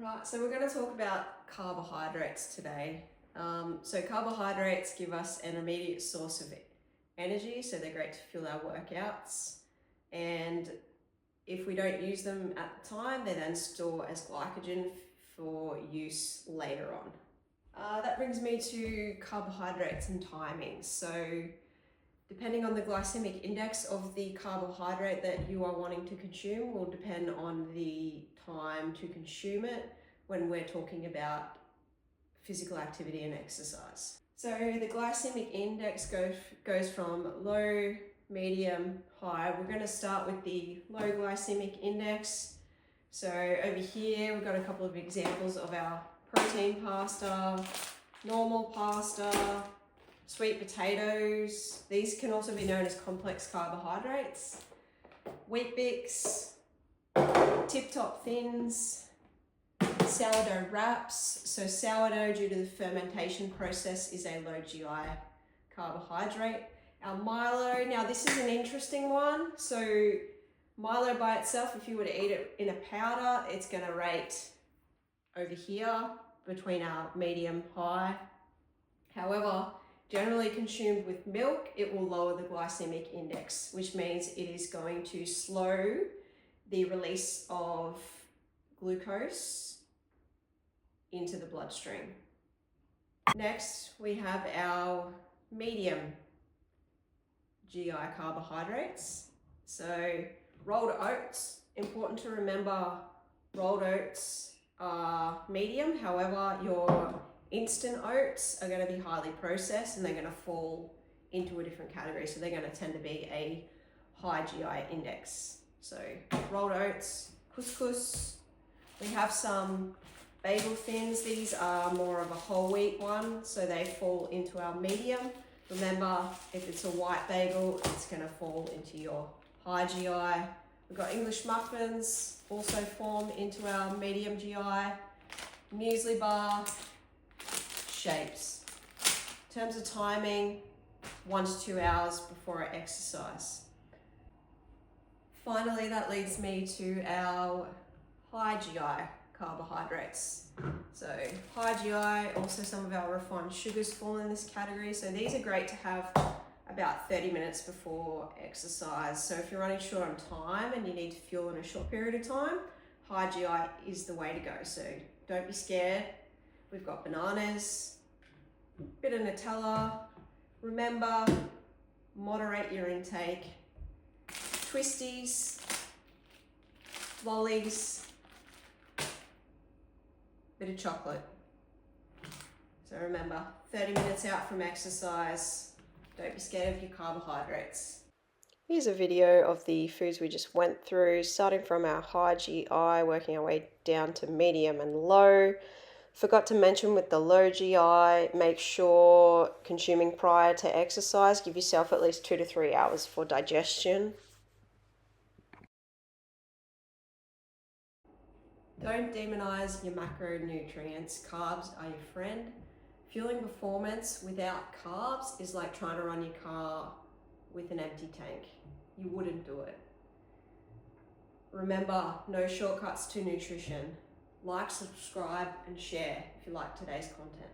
Right, so we're going to talk about carbohydrates today. So carbohydrates give us an immediate source of energy, so they're great to fuel our workouts. And if we don't use them at the time, they then store as glycogen for use later on. That brings me to carbohydrates and timing. So depending on the glycemic index of the carbohydrate that you are wanting to consume will depend on the time to consume it when we're talking about physical activity and exercise. So the glycemic index goes from low, medium, high. We're going to start with the low glycemic index. So over here we've got a couple of examples of our protein pasta, normal pasta, sweet potatoes. These can also be known as complex carbohydrates. Wheat Bix, tip-top thins, sourdough wraps. So sourdough, due to the fermentation process, is a low GI carbohydrate. Our Milo, now this is an interesting one. So Milo by itself, if you were to eat it in a powder, it's going to rate over here between our medium, high. However, generally consumed with milk, it will lower the glycemic index, which means it is going to slow the release of glucose into the bloodstream. Next, we have our medium GI carbohydrates. So rolled oats, important to remember, rolled oats are medium. However, your instant oats are going to be highly processed and they're going to fall into a different category. So they're going to tend to be a high GI index. So rolled oats, couscous. We have some bagel thins. These are more of a whole wheat one, so they fall into our medium. Remember, if it's a white bagel, it's going to fall into your high GI. We've got English muffins, also form into our medium GI. Muesli bar, shapes. In terms of timing, 1 to 2 hours before I exercise. Finally, that leads me to our high GI carbohydrates. So high GI, also some of our refined sugars fall in this category. So these are great to have about 30 minutes before exercise. So if you're running short on time and you need to fuel in a short period of time, high GI is the way to go. So don't be scared. We've got bananas, bit of Nutella. Remember, moderate your intake. Twisties, lollies, bit of chocolate. So remember, 30 minutes out from exercise, don't be scared of your carbohydrates. Here's a video of the foods we just went through, starting from our high GI, working our way down to medium and low. Forgot to mention with the low GI, make sure consuming prior to exercise, give yourself at least 2 to 3 hours for digestion. Don't demonize your macronutrients. Carbs are your friend. Fueling performance without carbs is like trying to run your car with an empty tank. You wouldn't do it. Remember, no shortcuts to nutrition. Like, subscribe, and share if you like today's content.